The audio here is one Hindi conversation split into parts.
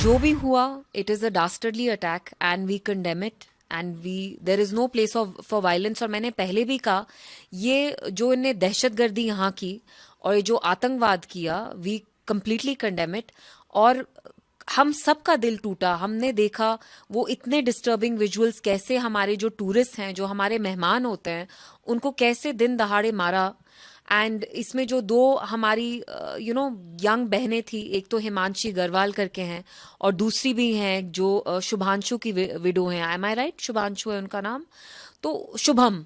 जो भी हुआ, it is a dastardly attack and we condemn it and we there is no place of for violence. और मैंने पहले भी कहा, ये जो इनने दहशतगर्दी यहाँ की और ये जो आतंकवाद किया, वी कंप्लीटली कंडेम इट। और हम सबका दिल टूटा, हमने देखा वो इतने डिस्टर्बिंग विजुअल्स, कैसे हमारे जो टूरिस्ट हैं, जो हमारे मेहमान होते हैं, उनको कैसे दिन दहाड़े मारा। एंड इसमें जो दो हमारी यंग बहनें थी, एक तो हिमांशी गरवाल करके हैं और दूसरी भी हैं जो शुभांशु की विडो हैं। एम आई राइट? शुभांशु है उनका नाम, तो शुभम।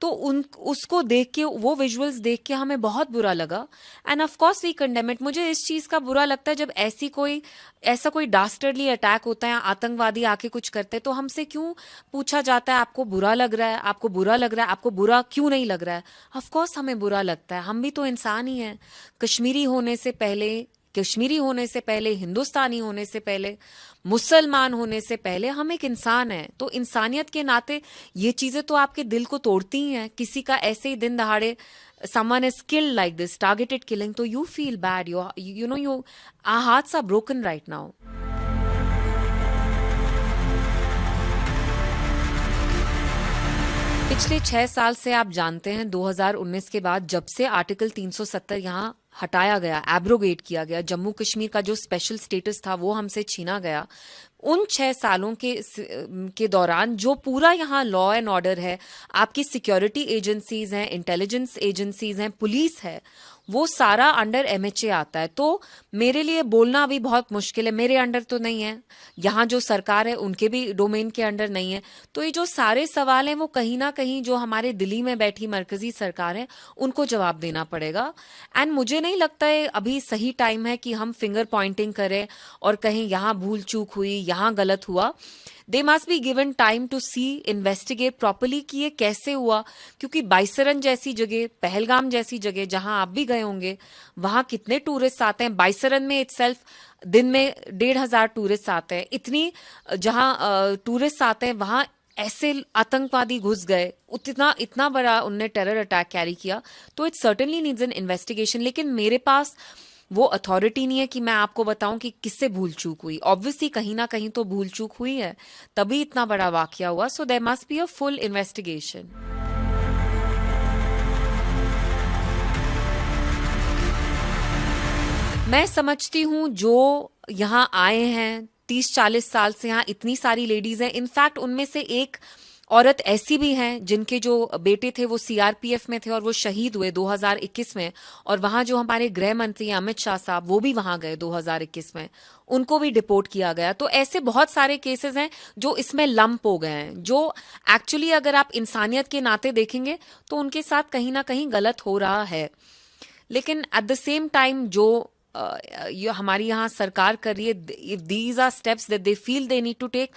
तो उन उसको देख के, वो विजुअल्स देख के हमें बहुत बुरा लगा and of course we condemn it. मुझे इस चीज का बुरा लगता है जब ऐसा कोई डास्टर्डली अटैक होता है, आतंकवादी आके कुछ करते हैं, तो हमसे क्यों पूछा जाता है आपको बुरा लग रहा है, आपको बुरा लग रहा है, आपको बुरा क्यों नहीं लग रहा है? ऑफ कोर्स हमें बुरा लगता है, हम भी तो इंसान ही हैं। कश्मीरी होने से पहले, हिंदुस्तानी होने से पहले, मुसलमान होने से पहले हम एक इंसान हैं। तो इंसानियत के नाते ये चीजें तो आपके दिल को तोड़ती ही हैं। किसी का ऐसे ही दिन दहाड़े someone is killed like this, targeted killing, तो you feel bad, our hearts are broken right now. पिछले 6 साल से आप जानते हैं, 2019 के बाद जब से आर्टिकल 370 यहाँ हटाया गया, एब्रोगेट किया गया, जम्मू कश्मीर का जो स्पेशल स्टेटस था वो हमसे छीना गया। उन 6 सालों के दौरान जो पूरा यहाँ लॉ एंड ऑर्डर है, आपकी सिक्योरिटी एजेंसीज हैं, इंटेलिजेंस एजेंसीज हैं, पुलिस है, वो सारा अंडर एमएचए आता है। तो मेरे लिए बोलना अभी बहुत मुश्किल है, मेरे अंडर तो नहीं है, यहाँ जो सरकार है उनके भी डोमेन के अंडर नहीं है। तो ये जो सारे सवाल हैं वो कहीं ना कहीं जो हमारे दिल्ली में बैठी मरकजी सरकार है उनको जवाब देना पड़ेगा। एंड मुझे नहीं लगता है अभी सही टाइम है कि हम फिंगर पॉइंटिंग करें और कहें यहाँ भूल चूक हुई, यहाँ गलत हुआ। They must be given time to see, investigate properly कि ये कैसे हुआ। क्योंकि बाइसरन जैसी जगह, पहलगाम जैसी जगह जहां आप भी गए होंगे, वहां कितने टूरिस्ट आते हैं। बाइसरन में इटसेल्फ दिन में 1,500 टूरिस्ट आते हैं। इतनी जहां टूरिस्ट आते हैं वहां ऐसे आतंकवादी घुस गए, इतना बड़ा उनने टेरर अटैक कैरी किया। तो it certainly needs an investigation. लेकिन मेरे पास वो अथॉरिटी नहीं है कि मैं आपको बताऊं कि किससे भूल चूक हुई। ऑब्वियसली कहीं ना कहीं तो भूल चूक हुई है, तभी इतना बड़ा वाकया हुआ। So there must be a full investigation. मैं समझती हूं जो यहाँ आए हैं 30-40 साल से, यहाँ इतनी सारी लेडीज हैं, इनफैक्ट उनमें से एक औरत ऐसी भी हैं जिनके जो बेटे थे वो सीआरपीएफ में थे और वो शहीद हुए 2021 में। और वहां जो हमारे गृह मंत्री अमित शाह साहब, वो भी वहां गए 2021 में, उनको भी डिपोर्ट किया गया। तो ऐसे बहुत सारे केसेस हैं जो इसमें लंप हो गए हैं, जो एक्चुअली अगर आप इंसानियत के नाते देखेंगे तो उनके साथ कहीं ना कहीं गलत हो रहा है। लेकिन एट द सेम टाइम जो ये हमारी यहाँ सरकार कर रही है, if these are steps that they feel they need to take,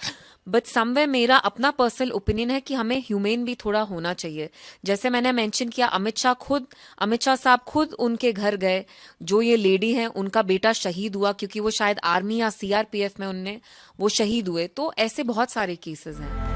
but somewhere मेरा अपना पर्सनल ओपिनियन है कि हमें ह्यूमेन भी थोड़ा होना चाहिए। जैसे मैंने मेंशन किया, अमित शाह साहब खुद उनके घर गए। जो ये लेडी हैं उनका बेटा शहीद हुआ क्योंकि वो शायद आर्मी या सीआरपीएफ में वो शहीद हुए। तो ऐसे बहुत सारे केसेस हैं।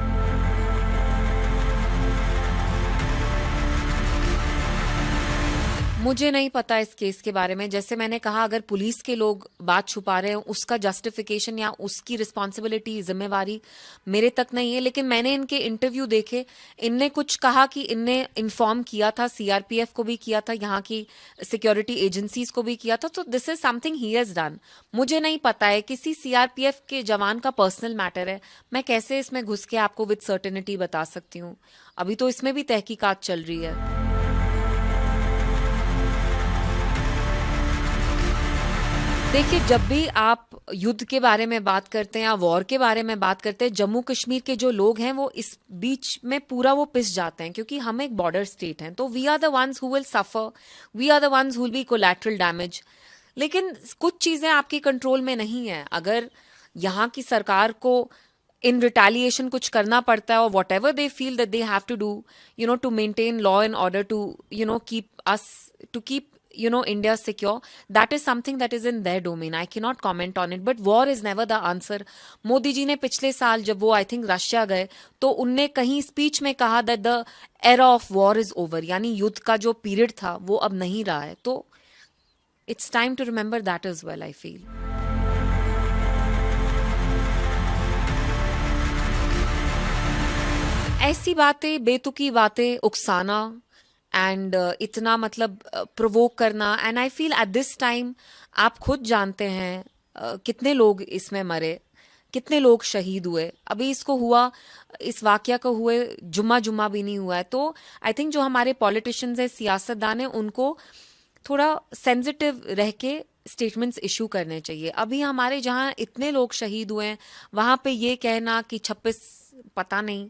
मुझे नहीं पता इस केस के बारे में। जैसे मैंने कहा, अगर पुलिस के लोग बात छुपा रहे हैं, उसका जस्टिफिकेशन या उसकी रिस्पॉन्सिबिलिटी, जिम्मेवारी मेरे तक नहीं है। लेकिन मैंने इनके इंटरव्यू देखे, इनने कुछ कहा कि इनने इन्फॉर्म किया था, सीआरपीएफ को भी किया था, यहाँ की सिक्योरिटी एजेंसीज को भी किया था। तो this is something he has done. मुझे नहीं पता है, किसी सीआरपीएफ के जवान का पर्सनल मैटर है, मैं कैसे इसमें घुस के आपको विद सर्टेनिटी बता सकती हूँ। अभी तो इसमें भी तहकीकात चल रही है। देखिए, जब भी आप युद्ध के बारे में बात करते हैं या वॉर के बारे में बात करते हैं, जम्मू कश्मीर के जो लोग हैं वो इस बीच में पूरा वो पिस जाते हैं, क्योंकि हम एक बॉर्डर स्टेट हैं। तो we are the ones who will suffer, we are the ones who will be collateral damage. लेकिन कुछ चीजें आपके कंट्रोल में नहीं है। अगर यहाँ की सरकार को इन रिटेलिएशन कुछ करना पड़ता है, और whatever they feel that they have to do to maintain law and order, to keep India secure, that is something that is in their domain. I cannot comment on it, but war is never the answer. Modi ji ने पिछले साल जब वो आई थिंक रशिया गए, तो उनने कहीं स्पीच में कहा that the era of war is over, यानी युद्ध का जो पीरियड था वो अब नहीं रहा है। तो it's time to remember that as well, I feel. ऐसी बातें, बेतुकी बातें उकसाना एंड इतना मतलब प्रोवोक करना, and I feel at this time आप खुद जानते हैं कितने लोग इसमें मरे, कितने लोग शहीद हुए। अभी इसको हुआ, इस वाकया को हुए जुम्मा जुम्मा भी नहीं हुआ है। तो आई थिंक जो हमारे पॉलिटिशियंस हैं, सियासतदान हैं, उनको थोड़ा सेंसिटिव रह के स्टेटमेंट्स इशू करने चाहिए। अभी हमारे जहाँ इतने लोग शहीद हुए हैं, वहां पे ये कहना कि 26 पता नहीं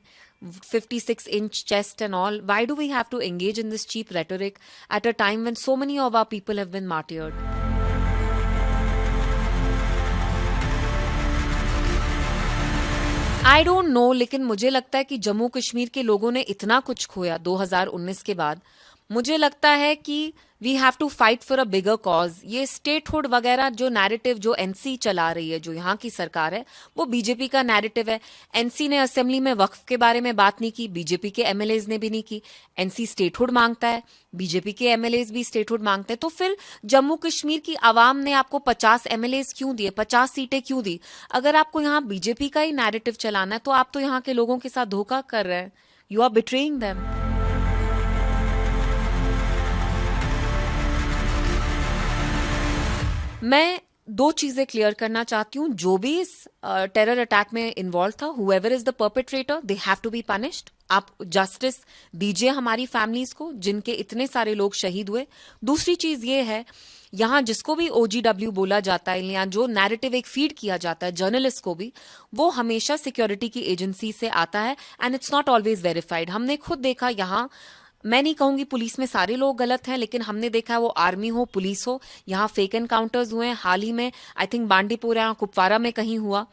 56 inch chest and all, why do we have to engage in this cheap rhetoric at a time when so many of our people have been martyred? I don't know, लेकिन मुझे लगता है कि जम्मू कश्मीर के लोगों ने इतना कुछ खोया 2019 के बाद। मुझे लगता है कि we have to fight for a bigger cause. ये स्टेटहुड वगैरह जो नैरेटिव जो एनसी चला रही है, जो यहाँ की सरकार है, वो बीजेपी का नैरेटिव है। एनसी ने असेंबली में वक्फ के बारे में बात नहीं की, बीजेपी के एमएलएज ने भी नहीं की। एनसी स्टेटहुड मांगता है, बीजेपी के एमएलएज भी स्टेटहुड मांगते हैं। तो फिर जम्मू कश्मीर की आवाम ने आपको 50 एमएलएज क्यों दिए, 50 सीटें क्यों दी? अगर आपको यहाँ बीजेपी का ही नैरेटिव चलाना है, तो आप तो यहाँ के लोगों के साथ धोखा कर रहे हैं। You are betraying them. मैं दो चीजें क्लियर करना चाहती हूँ। जो भी इस टेरर अटैक में इन्वॉल्व था, whoever is the perpetrator, they have to be punished. आप जस्टिस दीजिए हमारी फैमिलीज को, जिनके इतने सारे लोग शहीद हुए। दूसरी चीज ये है, यहाँ जिसको भी OGW बोला जाता है, या जो नैरेटिव एक फीड किया जाता है जर्नलिस्ट को भी, वो हमेशा सिक्योरिटी की एजेंसी से आता है and it's not always verified. हमने खुद देखा यहाँ, मैं नहीं कहूंगी पुलिस में सारे लोग गलत हैं, लेकिन हमने देखा है वो आर्मी हो, पुलिस हो, यहाँ फेक एनकाउंटर्स हुए हैं। हाल ही में आई थिंक बांडीपुरा कुपवारा में कहीं हुआ,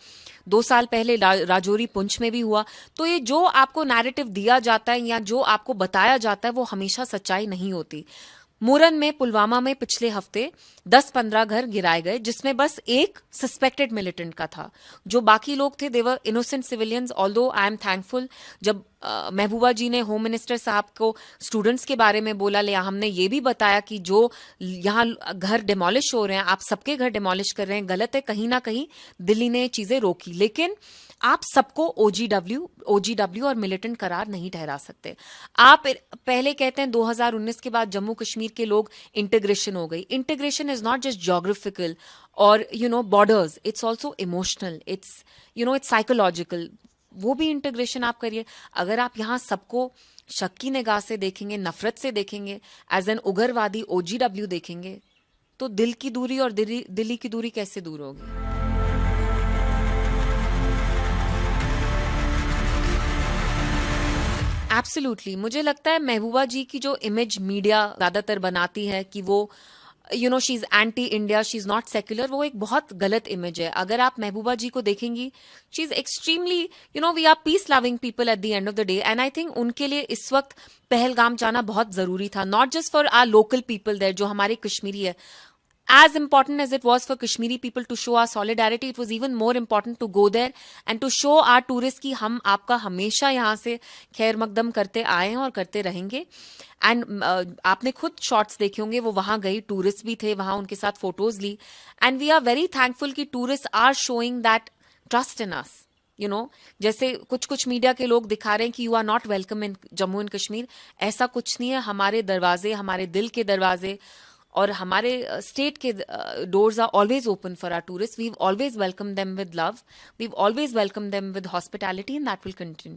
2 साल पहले राजौरी पुंछ में भी हुआ। तो ये जो आपको नैरेटिव दिया जाता है या जो आपको बताया जाता है, वो हमेशा सच्चाई नहीं होती। मुरन में, पुलवामा में पिछले हफ्ते 10-15 घर गिराए गए, जिसमें बस एक सस्पेक्टेड मिलिटेंट का था। जो बाकी लोग थे, they are innocent civilians. Although I am thankful, जब महबूबा जी ने होम मिनिस्टर साहब को स्टूडेंट्स के बारे में बोला, ले हमने ये भी बताया कि जो यहाँ घर डिमोलिश हो रहे हैं, आप सबके घर डिमोलिश कर रहे हैं, गलत है। कहीं ना कहीं दिल्ली ने चीजें रोकी, लेकिन आप सबको OGW और मिलिटेंट करार नहीं ठहरा सकते। आप पहले कहते हैं 2019 के बाद जम्मू कश्मीर के लोग इंटीग्रेशन हो गई। Integration is not just geographical और borders, it's also emotional, it's it's psychological. वो भी इंटीग्रेशन आप करिए। अगर आप यहाँ सबको शक की निगाह से देखेंगे, नफरत से देखेंगे, एज एन उग्रवादी OGW देखेंगे, तो दिल की दूरी और दिल्ली की दूरी कैसे दूर होगी? एब्सोल्युटली। मुझे लगता है महबूबा जी की जो इमेज मीडिया ज्यादातर बनाती है कि वो she is anti India, she is not secular, वो एक बहुत गलत इमेज है। अगर आप महबूबा जी को देखेंगी, she is extremely we are peace loving people at the end of the day, and I think उनके लिए इस वक्त पहलगाम जाना बहुत जरूरी था, not just for our local people there, जो हमारे कश्मीरी है। As important as it was for Kashmiri people to show our solidarity, it was even more important to go there and to show our tourists कि हम आपका हमेशा यहाँ से खैर मकदम करते आए हैं और करते रहेंगे। एंड आपने खुद शॉट्स देखे होंगे, वो वहां गई, टूरिस्ट भी थे वहां, उनके साथ फोटोज ली। And we are very thankful कि tourist are showing that trust in us. जैसे कुछ मीडिया के लोग दिखा रहे हैं कि you are not welcome in Jammu and Kashmir, ऐसा कुछ नहीं है। हमारे दरवाजे, हमारे दिल के दरवाजे और हमारे स्टेट के doors are always open for our tourist. We always welcome them with love, we always welcome them with hospitality, and that will continue.